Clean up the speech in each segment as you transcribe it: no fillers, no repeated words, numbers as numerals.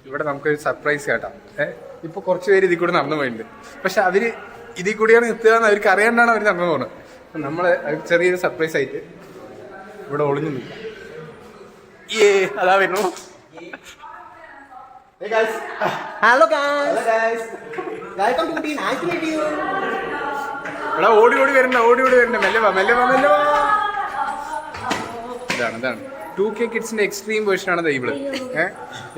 ഇവിടെ നമുക്കൊരു സർപ്രൈസ് കേട്ടാ. ഇപ്പൊ കുറച്ച് പേര് ഇതിൽ കൂടെ നടന്നു പോയിട്ടുണ്ട്. പക്ഷെ അവര് ഇതിൽ കൂടിയാണ് എത്തുക എന്ന് അവർക്ക് അറിയാണ്ടാണ് അവർ നടന്നു പോകുന്നത്. അപ്പൊ നമ്മള് ചെറിയൊരു സർപ്രൈസ് ആയിട്ട് ഇവിടെ ഒളിഞ്ഞു നിൽക്കാം. അതാ വരുന്നു. ഇവിടെ ഓടി ഓടി വരണ്ട മെല്ലെ വാ. ഇതാണ് 2K കിഡ്സിന്റെ എക്സ്ട്രീം വേർഷൻ ആണ് ഇവള്.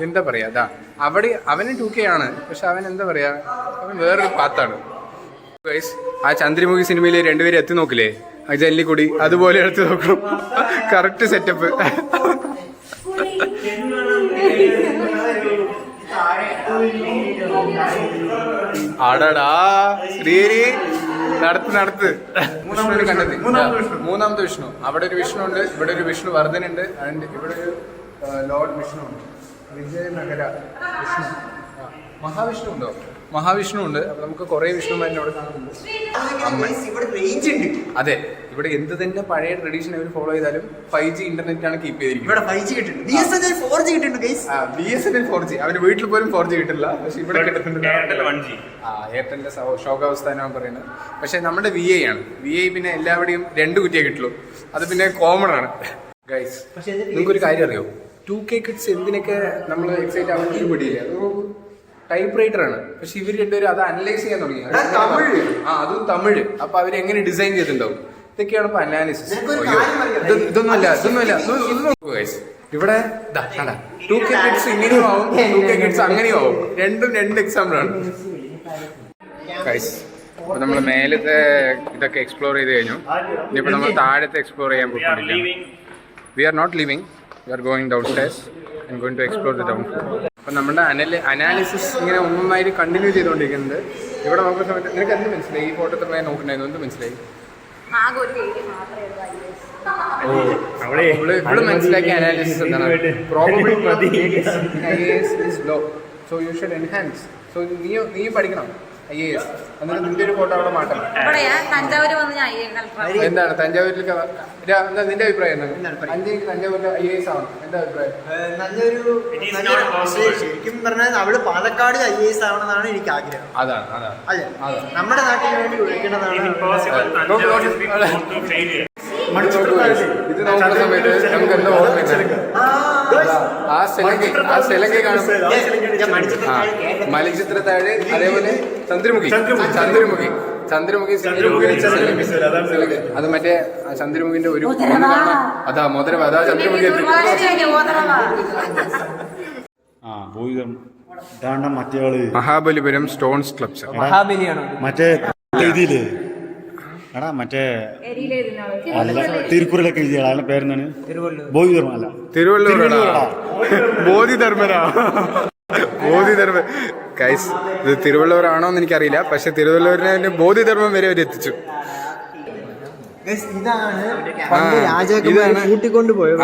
എന്താ പറയാ, അതാ അവിടെ അവന് 2K ആണ്, പക്ഷെ അവൻ എന്താ പറയാ, അവൻ വേറൊരു പാത്താണ്. ആ ചന്ദ്രമുഖി സിനിമയില് രണ്ടുപേരും എത്തി നോക്കില്ലേ ആ ജനലിൽ കൂടി, അതുപോലെ എടുത്ത് നോക്കും. Correct setup. ആടാടാ ശ്രീരി നടത്ത്. വിഷ്ണുവിനെ കണ്ടത് മൂന്നാമത്തെ വിഷ്ണു. അവിടെ ഒരു വിഷ്ണു ഉണ്ട്, ഇവിടെ ഒരു വിഷ്ണു വർദ്ധൻ ഉണ്ട്, ആൻഡ് ഇവിടെ ഒരു ലോർഡ് വിഷ്ണു ഉണ്ട്. വിജയനഗര വിഷ്ണു, മഹാവിഷ്ണു ഉണ്ടോ? മഹാവിഷ്ണു ഉണ്ട്. അപ്പൊ നമുക്ക് കുറെ വിഷ്ണുമാരെ അവിടെ കാണുന്നുണ്ട്. അതെ, ഇവിടെ എന്ത് തന്നെ പഴയ ട്രഡീഷൻ അവർ ഫോളോ ചെയ്താലും 5G ഇന്റർനെറ്റ് ആണ് കീപ്പ് ചെയ്തിരിക്കുന്നത്. BSNL 4G അവര് വീട്ടിൽ പോലും 4G കിട്ടില്ല, പക്ഷെ ഇവിടെ കിട്ടുന്നുണ്ട്. എയർടെലിന്റെ ശോകാവസ്ഥാനം പറയുന്നത്. പക്ഷെ നമ്മുടെ VI ആണ്. VI പിന്നെ എല്ലാവരുടെയും 2 കുറ്റിയേ കിട്ടുള്ളൂ. അത് പിന്നെ കോമൺ ആണ് ഗൈസ്. നിങ്ങൾക്കൊരു കാര്യം അറിയോ, 2K കിഡ്സ് എന്തിനൊക്കെ നമ്മൾ എക്സൈറ്റ് ആവുന്ന പിടിയില്ല. ടൈപ്പ് റൈറ്റർ ആണ്, പക്ഷെ ഇവർ രണ്ടുപേരും അത് അനലൈസ് ചെയ്യാൻ തുടങ്ങി. അതും തമിഴ്. അപ്പൊ അവര് എങ്ങനെ ഡിസൈൻ ചെയ്തിട്ടുണ്ടാവും, ഇതൊക്കെയാണ് ഇപ്പൊ അനാലിസിസ്. ഇതൊന്നുമല്ല. ഇവിടെ 2K കിഡ്സ് ഇങ്ങനെയും ആവും, 2K കിഡ്സ് അങ്ങനെയും ആവും. രണ്ടും 2 എക്സാമ്പിൾ ആണ് ഗൈസ്. അപ്പൊ നമ്മൾ മേലത്തെ ഇതൊക്കെ എക്സ്പ്ലോർ ചെയ്ത് കഴിഞ്ഞു. ഇനിയിപ്പോ നമ്മൾ താഴത്തെ എക്സ്പ്ലോർ ചെയ്യാൻ പോയിക്കൊണ്ടിരിക്കുകയാണ്. We are not living, we are going downstairs and going to explore the down floor. അപ്പം നമ്മുടെ അനാലിസിസ് ഇങ്ങനെ ഒന്നൊന്നായിട്ട് കണ്ടിന്യൂ ചെയ്തുകൊണ്ടിരിക്കുന്നുണ്ട്. ഇവിടെ നോക്കുന്ന സമയത്ത് നിനക്ക് എന്ത് മനസ്സിലായി? ഈ ഫോട്ടോ തന്നെ നോക്കണ്ടായിരുന്നു, എന്ത് മനസ്സിലായി? ഇവിടെ മനസ്സിലാക്കിയ അനാലിസിസ് എന്താണ്? Probability IAS is low, so you should enhance. So നീ പഠിക്കണം IAS. എന്നിട്ട് നിന്റെ ഒരു ഫോട്ടോ അവിടെ മാറ്റണം. എന്താണ് തഞ്ചാവൂരിലേക്ക് നിന്റെ അഭിപ്രായം എന്താണ്? തഞ്ചാവൂരിൽ IAS ആവണം, എന്താ അഭിപ്രായം? ശരിക്കും പറഞ്ഞാൽ അവള് പാലക്കാട് IAS ആവണമെന്നാണ് എനിക്ക് ആഗ്രഹം. അതാണ് അല്ലെ, നമ്മുടെ നാട്ടിൽ വേണ്ടി ഉപയോഗിക്കേണ്ടതാണ്. ഇത് നോക്കുന്ന സമയത്ത് നമുക്ക് എന്താ ഓർമ്മ, ആ സെലങ്കി കാണും, മലച്ചിത്ര താഴെ, അതേപോലെ ചന്ദ്രമുഖി. അത് മറ്റേ ചന്ദ്രമുഖിന്റെ ഒരു അതാ മോതിരം, അതാ ചന്ദ്രമുഖി. Mahabalipuram stones clubs. മറ്റേ ഇതില് മറ്റേ തിരുക്കുറലൊക്കെ എഴുതിയ ആളുടെ പേരെന്താണ്? ബോധിധർമ്മ അല്ല, ബോധിധർമ്മ ഗൈസ്. ഇത് തിരുവള്ളൂരാണോന്ന് എനിക്കറിയില്ല, പക്ഷെ തിരുവള്ളൂരിനെ ബോധിധർമ്മം വരെ അവർ എത്തിച്ചു.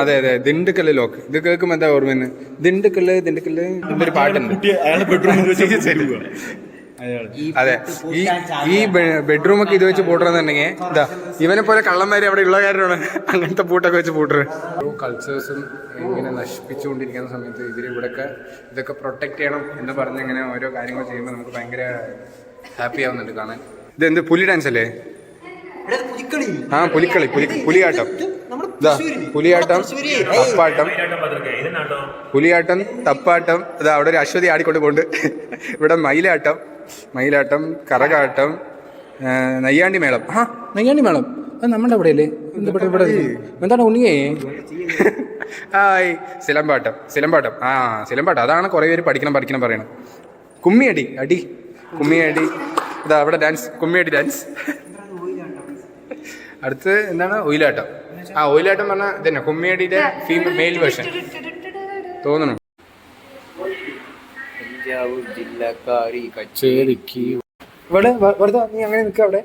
അതെ, ദിണ്ടുക്കല്ല് ലോക്ക്. ഇത് കേൾക്കുമ്പോ എന്താ ഓർമ്മ? ദിണ്ടുക്കല്ല് ഒരു പാട്ടുണ്ട്. അതെ, ഈ ബെഡ്റൂം ഒക്കെ ഇത് വെച്ച് പൂട്ടണമെന്നുണ്ടെങ്കിൽ ഇതാ ഇവനെ പോലെ കള്ളന്മാര് അവിടെ ഉള്ള കാര്യമാണ് അങ്ങനത്തെ പൂട്ടൊക്കെ വെച്ച് പൂട്ടരുത്. കൾച്ചേഴ്സും ഇങ്ങനെ നശിപ്പിച്ചുകൊണ്ടിരിക്കുന്ന സമയത്ത് ഇതൊക്കെ പ്രൊട്ടക്ട് ചെയ്യണം എന്ന് പറഞ്ഞ് ഇങ്ങനെ ഓരോ കാര്യങ്ങൾ ചെയ്യുമ്പോൾ നമുക്ക് ഭയങ്കര ഹാപ്പി ആവുന്നുണ്ട് കാണാൻ. ഇതെന്ത് പുലി ഡാൻസ് അല്ലേ? പുലിക്കളി, പുലിയാട്ടം. പുലിയാട്ടം, തപ്പാട്ടം. ഇതാ അവിടെ ഒരു അശ്വതി ആടിക്കൊണ്ട് പോകുന്നുണ്ട്. ഇവിടെ മയിലാട്ടം, കറകാട്ടം, നെയ്യാണ്ടി മേളം. നെയ്യാണ്ടി മേളം അത് നമ്മുടെ അവിടെ അല്ലേ? ഇവിടെ എന്താണ് ഉണ്ണിയേ? സിലമ്പാട്ടം. സിലമ്പാട്ടം അതാണ് കുറെ പേര് പഠിക്കണം പറയണം. കുമ്മിയടി. ഇതാ അവിടെ ഡാൻസ്, കുമ്മിയടി ഡാൻസ്. അടുത്ത് എന്താണ്? ഒയിലാട്ടം. ഒയിലാട്ടം പറഞ്ഞാൽ ഇതന്നെ കുമ്മിയടിയുടെ മെയിൽ വേർഷൻ തോന്നുന്നു. പഞ്ചാബ് ജില്ലക്കാരി കച്ചേരിക്ക് ഇവിടെ വെറുതെ നീ അങ്ങനെ നിൽക്കുക. അവിടെ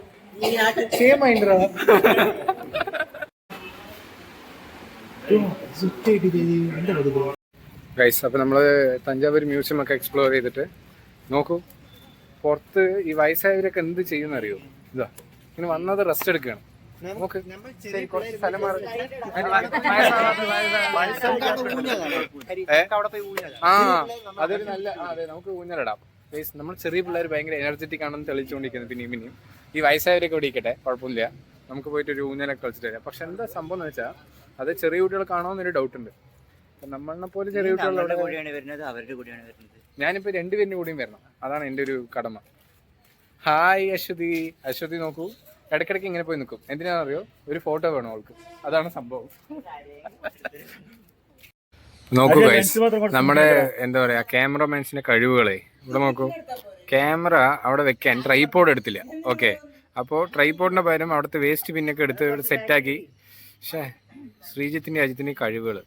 ഗൈസ്. അപ്പൊ നമ്മള് തഞ്ചാവൂർ മ്യൂസിയം ഒക്കെ എക്സ്പ്ലോർ ചെയ്തിട്ട് നോക്കൂ, പുറത്ത് ഈ വയസ്സായവരൊക്കെ എന്ത് ചെയ്യുന്ന അറിയോ? ഇതാ ഇങ്ങനെ വന്നത് റെസ്റ്റ് എടുക്കുകയാണ്. നോക്ക് ശരി കുറച്ച് സ്ഥലം മാറി ആ അതൊരു നല്ല അതെ നമുക്ക് ഊഞ്ഞാലിടാം. നമ്മൾ ചെറിയ പിള്ളേർ ഭയങ്കര എനർജറ്റിക് ആണെന്ന് തെളിയിച്ചുകൊണ്ടിരിക്കുന്നത് പിന്നെയും ഈ വയസ്സായവരൊക്കെ ഇവിടെ ഇരിക്കട്ടെ, കുഴപ്പമില്ല, നമുക്ക് പോയിട്ട് ഒരു ഊഞ്ഞാലൊക്കെ കളിച്ചിട്ട് വരാം. പക്ഷെ എന്താ സംഭവം എന്ന് വെച്ചാൽ അത് ചെറിയ കുട്ടികൾക്കാണോ എന്നൊരു ഡൗട്ട് ഉണ്ട്. നമ്മളെ പോലെ ചെറിയ കുട്ടികളുടെ ഞാനിപ്പോ രണ്ടുപേരിന്റെ കൂടിയും വരണം, അതാണ് എൻ്റെ ഒരു കടമ. ഹായ് അശ്വതി. അശ്വതി നോക്കൂ, ഇടയ്ക്കിടയ്ക്ക് ഇങ്ങനെ പോയി നിൽക്കും. എന്തിനാണെന്നറിയോ? ഒരു ഫോട്ടോ വേണം അവൾക്ക്, അതാണ് സംഭവം. നോക്കൂ ഗൈസ്, നമ്മുടെ എന്താ പറയാ ക്യാമറമാൻസിന്റെ കഴിവുകളെ ഇവിടെ നോക്കൂ. ക്യാമറ അവിടെ വെക്കാൻ ട്രൈപോഡ് എടുത്തില്ല. ഓക്കെ, അപ്പോൾ ട്രൈപോഡിന്റെ പകരം അവിടുത്തെ വേസ്റ്റ് പിന്നൊക്കെ എടുത്ത് ഇവിടെ സെറ്റാക്കി. പക്ഷേ ശ്രീജിത്തിന്റെ അജിത്തിന്റെ കഴിവുകൾ.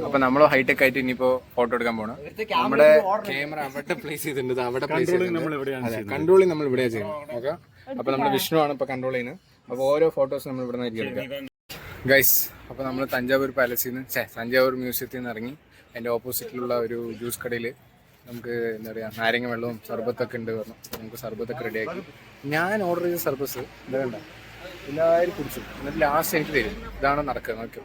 അപ്പൊ നമ്മൾ ഹൈടെക് ആയിട്ട് ഇനിയിപ്പോ ഫോട്ടോ എടുക്കാൻ പോണം. നമ്മുടെ ക്യാമറ അവിടെ പ്ലേസ് ചെയ്തിട്ടുണ്ട്, അവിടെ പ്ലേസ് ചെയ്തിട്ടുണ്ട്. കൺട്രോളിങ് നമ്മൾ ഇവിടെയാ ചെയ്യുന്നത്. ഓക്കെ, അപ്പൊ നമ്മുടെ വിഷ്ണു ആണ് ഇപ്പൊ കൺട്രോൾ ചെയ്യുന്നത്. അപ്പൊ ഓരോ ഫോട്ടോസ് നമ്മൾ ഇവിടെ നിന്ന് എടുക്കാം ഗൈസ്. അപ്പൊ നമ്മൾ തഞ്ചാവൂർ പാലസിൽ നിന്ന് തഞ്ചാവൂർ മ്യൂസിയത്തിൽ നിന്ന് ഇറങ്ങി അതിന്റെ ഓപ്പോസിറ്റിലുള്ള ഒരു ജ്യൂസ് കടയിൽ നമുക്ക് എന്താ പറയാ നാരങ്ങ വെള്ളവും സർബത്തൊക്കെ ഉണ്ട് പറഞ്ഞു. നമുക്ക് സർബത്തൊക്കെ റെഡിയാക്കി. ഞാൻ ഓർഡർ ചെയ്ത സർബസ് എന്താ വേണ്ട എല്ലാവരും കുടിച്ചു. എന്നിട്ട് ലാസ്റ്റ് എനിക്ക് തരും. ഇതാണ് നടക്കുക. നോക്കിയോ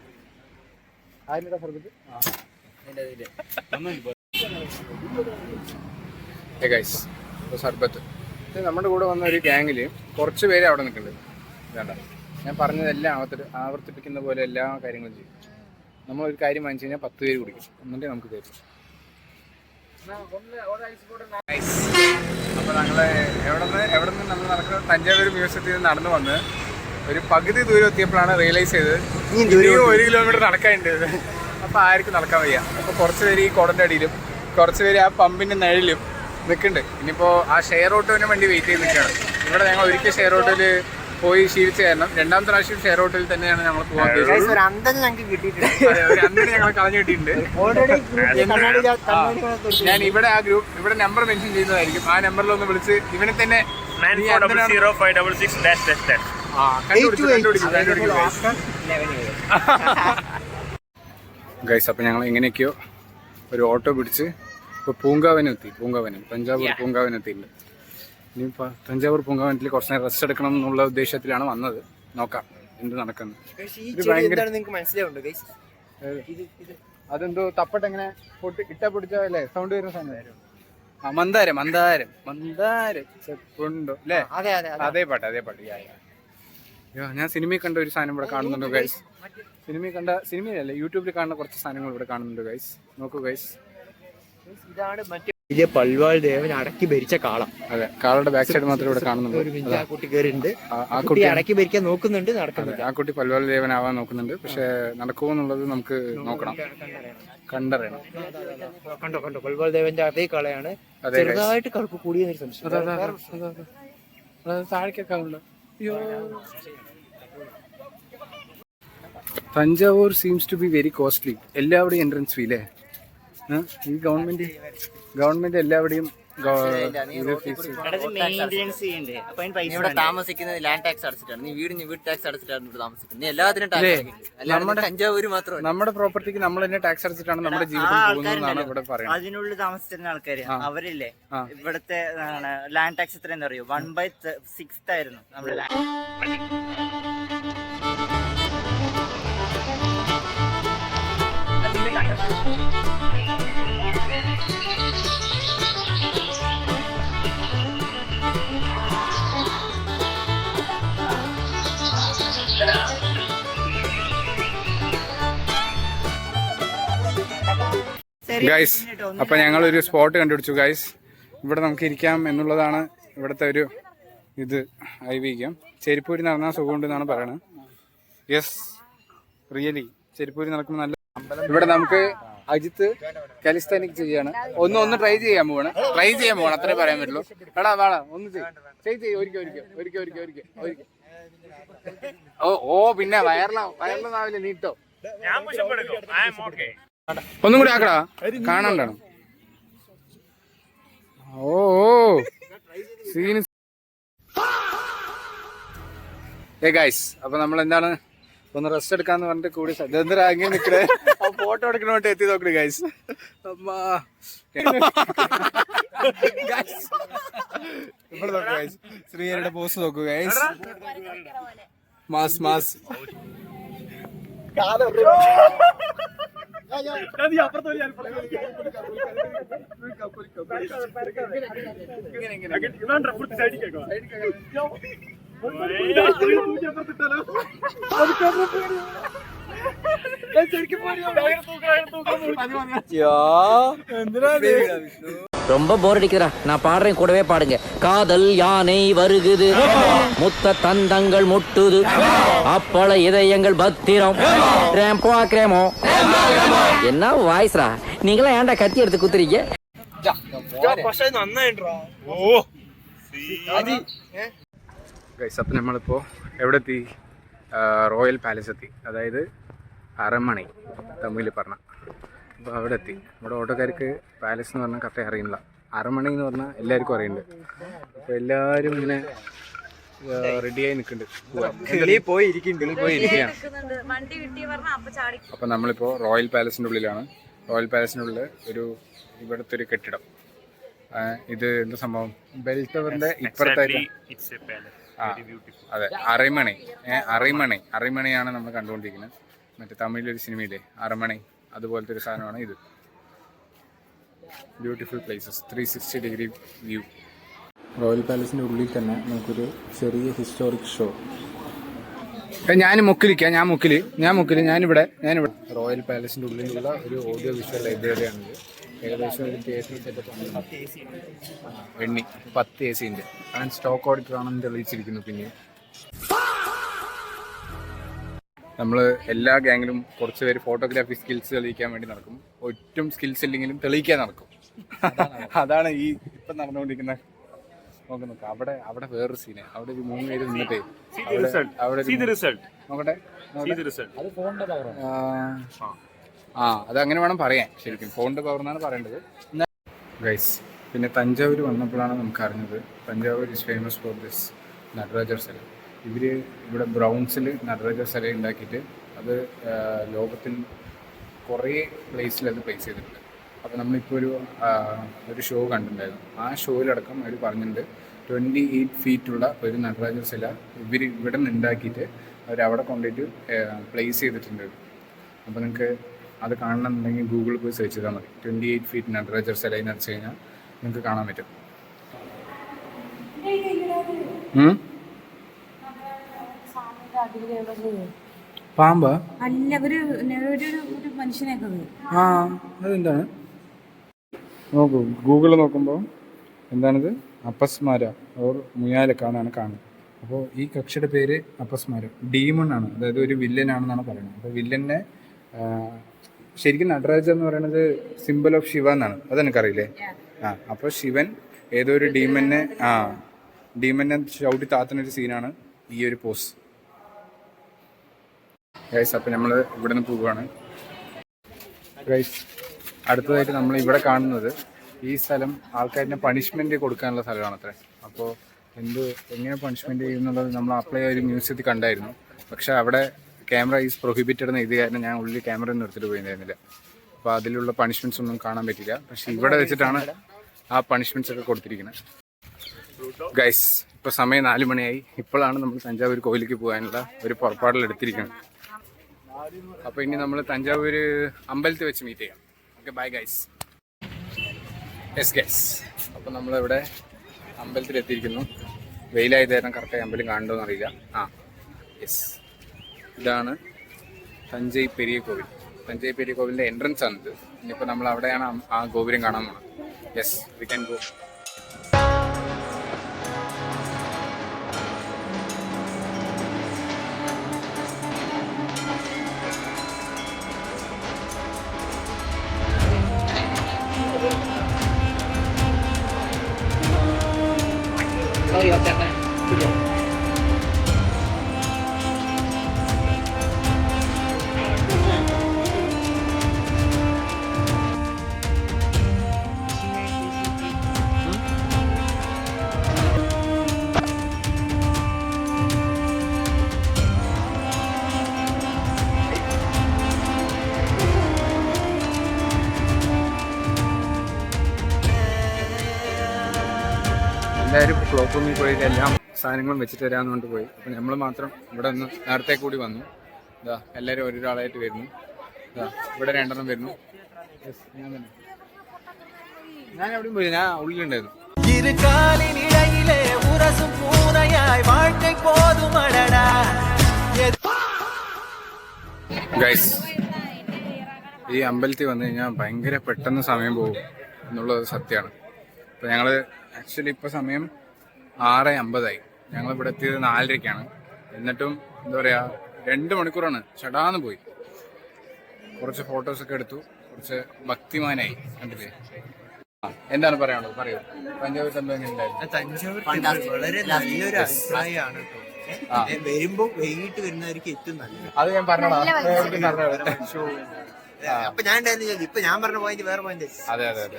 ഗൈസ്, സർബത്ത്. നമ്മുടെ കൂടെ വന്ന ഒരു ഗ്യാങ്ങില് കുറച്ച് പേര് അവിടെ നിൽക്കുന്നുണ്ട്. വേണ്ട, ഞാൻ പറഞ്ഞതെല്ലാം ആവർത്തിപ്പിക്കുന്ന പോലെ എല്ലാ കാര്യങ്ങളും ചെയ്യും. നമ്മളൊരു കാര്യം വാങ്ങിച്ചു കഴിഞ്ഞാൽ 10 പേര് കുടിക്കും, എന്നിട്ട് നമുക്ക് തരും. അപ്പൊ ഞങ്ങള് എവിടെ നിന്ന് നമ്മൾ നടക്കുന്ന തഞ്ചാവൂർ മ്യൂസിയത്തിൽ നിന്ന് നടന്നു വന്ന് ഒരു പകുതി ദൂരം എത്തിയപ്പോഴാണ് റിയലൈസ് ചെയ്തത് 1 കിലോമീറ്റർ നടക്കാനുണ്ട്. അപ്പൊ ആർക്കും നടക്കാൻ വയ്യ. അപ്പൊ കുറച്ച് പേര് ഈ കുടന്റെ അടിയിലും കുറച്ച് പേര് ആ പമ്പിന്റെ നിഴലിലും നിൽക്കുന്നുണ്ട്. ഇനിയിപ്പോ ആ ഷെയർ ഓട്ടോവിന് വേണ്ടി വെയിറ്റ് ചെയ്ത് നിൽക്കുകയാണ്. ഇവിടെ ഞങ്ങൾ ഒരിക്കൽ ഷെയർ ഓട്ടോയിൽ പോയി ശീലിച്ച കാരണം രണ്ടാമത്തെ പ്രാവശ്യം ഷെയർ ഓട്ടോയിൽ തന്നെയാണ് ഞങ്ങൾ പോകാൻ ഉദ്ദേശിച്ചത്. ഒരു അന്തന് ഞങ്ങൾ കളഞ്ഞു കിട്ടിയിട്ടുണ്ട്. ഞാൻ ഇവിടെ ആ ഗ്രൂപ്പ് ഇവിടെ നമ്പർ മെൻഷൻ ചെയ്യുന്നതായിരിക്കും. ആ നമ്പറിലൊന്ന് വിളിച്ച് ഇവനെ തന്നെ ഗൈസ്. അപ്പൊ ഞങ്ങൾ എങ്ങനെയൊക്കെയോ ഒരു ഓട്ടോ പിടിച്ച് ഇപ്പൊ പൂങ്കാവനെത്തി. തഞ്ചാവൂർ പൂങ്കാവനെത്തിയിട്ടുണ്ട്. ഇനി തഞ്ചാവൂർ പൂങ്കാവനത്തിൽ കുറച്ച് നേരം റെസ്റ്റ് എടുക്കണം എന്നുള്ള ഉദ്ദേശത്തിലാണ് വന്നത്. നോക്കാം എന്ത് നടക്കുന്നത്. അതെന്തോ തപ്പട്ട് എങ്ങനെ ഇട്ടാ പിടിച്ചല്ലേ സൗണ്ട് വരുന്ന സാധനം. മന്ദാരം ഉണ്ടോ അല്ലേ? അതേ പാട്ട്. ഞാൻ സിനിമയിൽ കണ്ട ഒരു സാധനം ഇവിടെ കാണുന്നുണ്ട് ഗൈസ്. സിനിമയിലല്ല, യൂട്യൂബിൽ കാണുന്ന കുറച്ച് സാധനങ്ങൾ ഇവിടെ കാണുന്നുണ്ട് ഗൈസ്. നോക്കൂ ഗൈസ്, ഇതാണ് മറ്റേ വലിയ പൽവാൾ ദേവൻ അടക്കി ഭരിച്ച കാള. അതെ, കാളയുടെ ബാക്ക് സൈഡ് മാത്രമേ ഇവിടെ കാണുന്നുണ്ട്. ഒരു കുട്ടി കയറിണ്ട്. ആ കുട്ടി അടക്കി ഭരിക്കാൻ നോക്കുന്നുണ്ട്, നടക്കുന്നില്ല. ആ കുട്ടി പൽവാൾ ദേവനാവാൻ നോക്കുന്നുണ്ട്. പക്ഷെ നടക്കുമോ എന്നുള്ളത് നമുക്ക് നോക്കണം, കണ്ടറിയണം. കണ്ടോ പൽവാൾ ദേവന്റെ അതേ കളയാണ്. ചെറുതായിട്ട് കറുപ്പ് കൂടിയ സംശയം. താഴേക്കൊക്കെ Thanjavur seems to be very costly. എല്ലാവരുടെയും എൻട്രൻസ് ഫീ അല്ലേ? ഈ ഗവൺമെന്റ് എല്ലാവരുടെയും താമസിക്കുന്നത് ലാൻഡ് ടാക്സ് അടച്ചിട്ടാണ്. നീ വീട് ടാക്സ് അടച്ചിട്ടാണ് ഇവിടെ താമസിക്കുന്നത്. നീ എല്ലാത്തിനും ടാക്സ്. തഞ്ചാവൂര് മാത്രമല്ല, നമ്മുടെ പ്രോപ്പർട്ടിക്ക് നമ്മൾ തന്നെ ടാക്സ് അടച്ചിട്ടാണ് നമ്മുടെ ജീവിതം പോകുന്നതെന്നാണ് ഇവിടെ പറയുന്നത്. അതിനുള്ളിൽ താമസിച്ചിരുന്ന ആൾക്കാര് അവരില്ലേ, ഇവിടുത്തെ ലാൻഡ് ടാക്സ് എത്രയെന്ന് അറിയോ? 1/6 ആയിരുന്നു നമ്മുടെ. ഗൈസ്, അപ്പൊ ഞങ്ങളൊരു സ്പോട്ട് കണ്ടുപിടിച്ചു ഗൈസ്. ഇവിടെ നമുക്ക് ഇരിക്കാം എന്നുള്ളതാണ് ഇവിടുത്തെ ഒരു ഇത്. ഐവിക്കാം ചെരിപ്പൂരി നടന്നാൽ സുഖമുണ്ടെന്നാണ് പറയണത്. യെസ്, റിയലി ചെരിപ്പൂരി നടക്കുമ്പോൾ നല്ല. ഇവിടെ നമുക്ക് അജിത്ത് കലിസ്ഥാനിക് ചെയ്യാണ്. ഒന്ന് ട്രൈ ചെയ്യാൻ പോവാണ്. അത്രേ പറയാൻ പറ്റുള്ളൂ. എടാ വാടാ, ഒന്ന് ചെയ്യ് ഒരിക്കൽ. ഓ പിന്നെ വയറിലാവില്ല, നീട്ടോ. ഒന്നും കൂടി ആക്കടാ, കാണണ്ടാണ്. ഓ സീന്. ഗൈസ്, അപ്പൊ നമ്മൾ എന്താണ് ഒന്ന് റെസ്റ്റ് എടുക്കാന്ന് പറഞ്ഞിട്ട് കൂടി അങ്ങനെ നിൽക്കണേ. ഫോട്ടോ എടുക്കണ വേണ്ടി എത്തി നോക്കണേ ഗൈസ്. ഇവിടെ നോക്കൂ ഗൈസ്, ശ്രീഹരിയുടെ പോസ്റ്റ് നോക്കൂ ഗൈസ്. Mass mass. ரொம்ப போர் அடிக்குதுடா, நான் பாடுறேன் கூடவே பாடுங்க. காதல் யானை வருகுது, முத்த தந்தங்கள் முட்டுது, அப்பள இதயங்கள் பத்திரம், ரேம்போ ஆக்ரேமோ. என்ன வாய்ஸ்ரா, நீங்களா ஏன்டா கத்தி எடுத்து குத்துறீங்க? അപ്പം നമ്മളിപ്പോൾ എവിടെ എത്തി? റോയൽ പാലസ് എത്തി, അതായത് അരമണൈ തമിഴിൽ പറഞ്ഞ. അപ്പോൾ അവിടെ എത്തി. ഇവിടെ ഓട്ടോക്കാർക്ക് പാലസ് എന്ന് പറഞ്ഞാൽ കറക്റ്റ് അറിയില്ല. അരമണൈ എന്ന് പറഞ്ഞാൽ എല്ലാവർക്കും അറിയുന്നുണ്ട്. അപ്പോൾ എല്ലാവരും ഇങ്ങനെ റെഡിയായി നിൽക്കുന്നുണ്ട്, പോയിരിക്കുകയാണ്. അപ്പം നമ്മളിപ്പോൾ റോയൽ പാലസിൻ്റെ ഉള്ളിലാണ്. റോയൽ പാലസിൻ്റെ ഉള്ളിൽ ഇവിടുത്തെ ഒരു കെട്ടിടം. ഇത് എന്താ സംഭവം? ബെൽ ടവറിൻ്റെ ഇപ്പുറത്തായിട്ട്. അതെ, അറൈമണയാണ് നമ്മൾ കണ്ടുകൊണ്ടിരിക്കുന്നത്. മറ്റേ തമിഴിലൊരു സിനിമയില്ലേ അരമണൈ, അതുപോലത്തെ ഒരു സാധനമാണ് ഇത്. Beautiful places, 360 degree view. Royal പാലസിൻ്റെ ഉള്ളിൽ തന്നെ നമുക്കൊരു ചെറിയ ഹിസ്റ്റോറിക് ഷോ. ഞാനിവിടെ റോയൽ പാലസിൻ്റെ ഉള്ളിലുള്ള ഒരു ഓഡിയോ വിഷ്വൽ ലൈബ്രറിയാണിത്. ഏകദേശം ഒരു തിയേറ്റർ സെറ്റപ്പാണ്. 10 AC ഉണ്ട്. ഞാൻ സ്റ്റോക്ക് ഓഡിറ്ററാണെന്ന് തെളിയിച്ചിരിക്കുന്നു. പിന്നെ നമ്മൾ എല്ലാ ഗ്യാങ്ങിലും കുറച്ച് പേര് ഫോട്ടോഗ്രാഫി സ്കിൽസ് തെളിയിക്കാൻ വേണ്ടി നടക്കും. ഒട്ടും സ്കിൽസ് ഇല്ലെങ്കിലും തെളിയിക്കാൻ നടക്കും. അതാണ് ഈ ഇപ്പം നടന്നുകൊണ്ടിരിക്കുന്ന. നോക്ക് അവിടെ വേറൊരു സീന്. അവിടെ ഒരു 3 പേര് നിന്നിട്ടേ നോക്കട്ടെ. അതങ്ങനെ വേണം പറയാൻ. ശരിക്കും ഫോണിൻ്റെ പവർ എന്നാണ് പറയേണ്ടത് ഗൈസ്. പിന്നെ തഞ്ചാവൂർ വന്നപ്പോഴാണ് നമുക്ക് അറിഞ്ഞത് Thanjavur is famous for this Natarajar സില. ഇവിടെ ബ്രൗൺസിൽ നടരാജർ സില ഉണ്ടാക്കിയിട്ട് അത് ലോകത്തിൽ കുറേ പ്ലേസിൽ അത് പ്ലേസ് ചെയ്തിട്ടുണ്ട്. അപ്പോൾ നമ്മളിപ്പോൾ ഒരു ഷോ കണ്ടിട്ടുണ്ടായിരുന്നു. ആ ഷോയിലടക്കം അവർ പറഞ്ഞിട്ടുണ്ട് 28 ഫീറ്റുള്ള ഒരു നടരാജർ സില ഇവിടെ നിന്ന് ഉണ്ടാക്കിയിട്ട് അവരവിടെ കൊണ്ടുപോയിട്ട് പ്ലേസ് ചെയ്തിട്ടുണ്ട്. അപ്പോൾ നിങ്ങൾക്ക് അത് കാണണമെന്നുണ്ടെങ്കിൽ ഗൂഗിളിൽ പോയി സെർച്ച് ചെയ്താൽ മതി. 28 ഫീറ്റ് നടരാജർ സില എന്ന് അടിച്ചു കഴിഞ്ഞാൽ നിങ്ങൾക്ക് കാണാൻ പറ്റും. പാമ്പാ? അല്ല, ഒരു മനുഷ്യനെയൊക്കെ. അതെന്താണ്? നോക്കൂ, ഗൂഗിളിൽ നോക്കുമ്പോൾ എന്താണിത്? അപ്പസ്മാര ഓർ മുയാലക്കാന്നാണ് കാണുന്നത്. അപ്പോൾ ഈ കക്ഷിയുടെ പേര് അപ്പസ്മാരം. ഡീമൺ ആണ്, അതായത് ഒരു വില്ലനാണെന്നാണ് പറയുന്നത്. അപ്പോൾ വില്ലനെ ശരിക്കും നടരാജ എന്ന് പറയുന്നത് സിമ്പിൾ ഓഫ് ശിവ എന്നാണ്. അതെനിക്കറിയില്ലേ? അപ്പോൾ ശിവൻ ഏതോ ഒരു ഡീമനെ ചവിട്ടി താത്തുന്നൊരു സീനാണ് ഈ ഒരു പോസ് ഗൈസ്. അപ്പം നമ്മൾ ഇവിടെ നിന്ന് പോവുകയാണ് ഗൈസ്. അടുത്തതായിട്ട് നമ്മൾ ഇവിടെ കാണുന്നത് ഈ സ്ഥലം ആൾക്കാരിനെ പണിഷ്മെന്റ് കൊടുക്കാനുള്ള സ്ഥലമാണ് അത്രേ. അപ്പോൾ എങ്ങനെ പണിഷ്മെന്റ് ചെയ്യുന്നുള്ളത് നമ്മൾ അപ്ലൈ ഒരു മ്യൂസിയത്തിൽ കണ്ടായിരുന്നു. പക്ഷെ അവിടെ ക്യാമറ ഈസ് പ്രൊഹിബിറ്റഡ് എന്ന് ഇത് കാരണം ഞാൻ ഉള്ളിൽ ക്യാമറ ഒന്നും എടുത്തിട്ട് പോയിരുന്നില്ല. അപ്പോൾ അതിലുള്ള പണിഷ്മെന്റ്സ് ഒന്നും കാണാൻ പറ്റില്ല. പക്ഷെ ഇവിടെ വെച്ചിട്ടാണ് ആ പണിഷ്മെന്റ്സ് ഒക്കെ കൊടുത്തിരിക്കുന്നത് ഗൈസ്. ഇപ്പോൾ സമയം 4 മണിയായി. ഇപ്പോഴാണ് നമ്മൾ തഞ്ചാവൂർ കോവിലേക്ക് പോകാനുള്ള ഒരു പുറപ്പാടിലെടുത്തിരിക്കുന്നത്. അപ്പോൾ ഇനി നമ്മൾ തഞ്ചാവൂർ അമ്പലത്തിൽ വെച്ച് മീറ്റ് ചെയ്യാം. Okay, bye guys. Yes guys, അപ്പോൾ നമ്മളിവിടെ അമ്പലത്തിലെത്തിയിരിക്കുന്നു. വെയിലായത് കാരണം കറക്റ്റായി അമ്പലം കാണുന്നുണ്ടോയെന്ന് അറിയില്ല. യെസ്, ഇതാണ് തഞ്ചൈ പെരിയ കോവിൽ. തഞ്ചൈ പെരിയ കോവിലിൻ്റെ എൻട്രൻസ് ആണിത്. ഇനിയിപ്പോൾ നമ്മൾ അവിടെയാണ് ആ ഗോപുരം കാണാൻ പോകുന്നത്. Yes, we can go. എല്ലാവരും ക്ലോക്ക് റൂമിൽ പോയിട്ട് എല്ലാം സാധനങ്ങളും വെച്ചിട്ട് വരാമെന്ന് കൊണ്ട് പോയി. അപ്പം നമ്മൾ മാത്രം ഇവിടെ നിന്ന് നേരത്തെ കൂടി വന്നു. ഇതാ എല്ലാവരും ഒരാളായിട്ട് വരുന്നു. ഇതാ ഇവിടെ 2 എണ്ണം വരുന്നു. ഞാൻ എവിടെയും പോയി, ഞാൻ ഉള്ളിലുണ്ടായിരുന്നു. ഗൈസ്, ഈ അമ്പലത്തിൽ വന്നു കഴിഞ്ഞാൽ ഭയങ്കര പെട്ടെന്ന് സമയം പോകും എന്നുള്ളത് സത്യമാണ്. ഇപ്പം ഞങ്ങൾ ആക്ച്വലി ഇപ്പോൾ സമയം 6:50 ഞങ്ങൾ ഇവിടെ എത്തിയത് 4:30 എന്നിട്ടും എന്താ പറയുക 2 മണിക്കൂറാണ് ചടാന്ന് പോയി. കുറച്ച് ഫോട്ടോസൊക്കെ എടുത്തു, കുറച്ച് ഭക്തിമാനായി. കണ്ടില്ലേ? എന്താണ് പറയാനുള്ളത്? പറയൂ. തഞ്ചാവൂർ ടെമ്പിൾ എങ്ങനെയുണ്ടായിരുന്നു? തഞ്ചാവൂർ വളരെ നല്ലൊരു അഭിപ്രായമാണ് കേട്ടോ. വരുമ്പോ വൈകിട്ട് വരുന്നവർക്ക് ഏറ്റവും നല്ലത്. അത് ഞാൻ പറഞ്ഞോളാം. അപ്പൊ ഞാൻ ഇപ്പൊ ഞാൻ പറഞ്ഞ പോയിന്റ് വേറെ പോയിന്റ്. അതെ അതെ അതെ,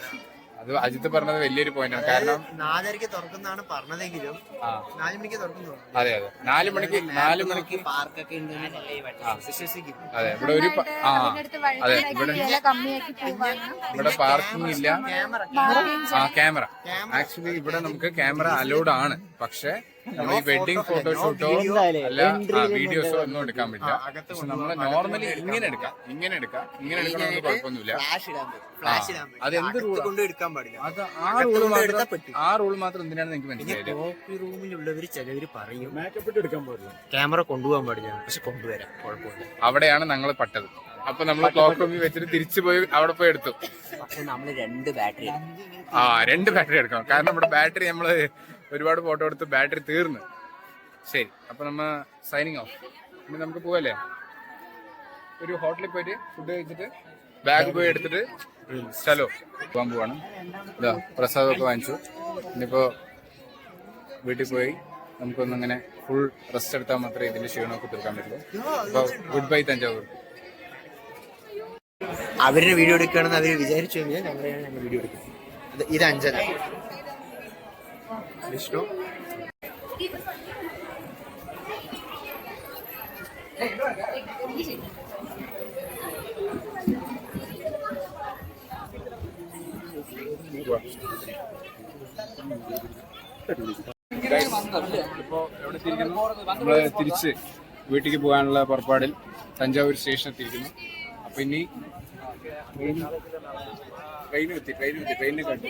അത് അജിത്ത് പറഞ്ഞത് വലിയൊരു പോയിന്റാണ്. കാരണം 4:30 തുറക്കുന്നതാണ് പറഞ്ഞതെങ്കിലും 4 മണിക്ക് തുറക്കുന്നു. അതെ അതെ, 4 മണിക്ക് പാർക്കൊക്കെ വിശ്വസിക്കും. അതെ, ഇവിടെ ഒരു അതെ ഇവിടെ പാർക്കിംഗ് ഇല്ല. ക്യാമറ ആക്ച്വലി ഇവിടെ നമുക്ക് ക്യാമറ അലൗഡ് ആണ്. പക്ഷെ നമ്മൾ ഈ വെഡിങ് ഫോട്ടോഷൂട്ടോ അല്ല വീഡിയോസോ ഒന്നും എടുക്കാൻ പറ്റില്ല. പക്ഷെ നമ്മൾ നോർമലി ഇങ്ങനെ എടുക്കണമെന്ന് കുഴപ്പമൊന്നുമില്ല. അത് എന്ത് കൊണ്ട് എടുക്കാൻ പാടില്ല. അത് ആ റൂൾ മാത്രം എന്തിനാണെന്ന് എനിക്ക് മനസ്സിലായില്ല. കോപ്പി റൂമിലുള്ളവര് ചിലവര് പറയും മേക്കപ്പ് എടുക്കാൻ പാടില്ല, ക്യാമറ കൊണ്ടുപോകാൻ പാടില്ല. പക്ഷെ കൊണ്ടുവരാം, കുഴപ്പമില്ല. അവിടെയാണ് ഞങ്ങൾ പെട്ടത്. അപ്പൊ നമ്മൾ ക്ലോക്ക് റൂമിൽ വെച്ചിട്ട് തിരിച്ചു പോയി അവിടെ പോയി എടുത്തു. പക്ഷെ നമ്മള് 2 ബാറ്ററി 2 ബാറ്ററി എടുക്കണം. കാരണം നമ്മുടെ ബാറ്ററി നമ്മള് ഒരുപാട് ഫോട്ടോ എടുത്ത് ബാറ്ററി തീർന്ന്. ശരി, അപ്പൊ നമ്മ സൈനിങ് ഓഫ്. ഇനി നമുക്ക് പോവല്ലേ? ഒരു ഹോട്ടലിൽ പോയിട്ട് ഫുഡ് കഴിച്ചിട്ട് ബാഗ് പോയി എടുത്തിട്ട് സ്ഥലോ പോകാൻ പോവാണ്. ഇതാ പ്രസാദമൊക്കെ വാങ്ങിച്ചു. ഇനിയിപ്പോ വീട്ടിൽ പോയി നമുക്കൊന്നിങ്ങനെ ഫുൾ റെസ്റ്റ് എടുത്താൽ മാത്രമേ ഇതിന്റെ ക്ഷീണമൊക്കെ തീർക്കാൻ പറ്റുള്ളൂ. അപ്പൊ ഗുഡ് ബൈ തഞ്ചാവൂർ. അവരുടെ വീഡിയോ എടുക്കുകയാണെന്ന് അവര് വിചാരിച്ചു കഴിഞ്ഞാൽ ഞങ്ങൾ വീഡിയോ എടുക്കും. ഇത് അഞ്ജന, വിഷ്ണു. ഇപ്പോ എവിടെ തിരിക്കുന്നു? നമ്മള് തിരിച്ച് വീട്ടിലേക്ക് പോകാനുള്ള പുറപ്പാടിൽ തഞ്ചാവൂർ സ്റ്റേഷൻ എത്തിയിരിക്കുന്നു. അപ്പൊ ഇനി ട്രെയിൻ കണ്ടു.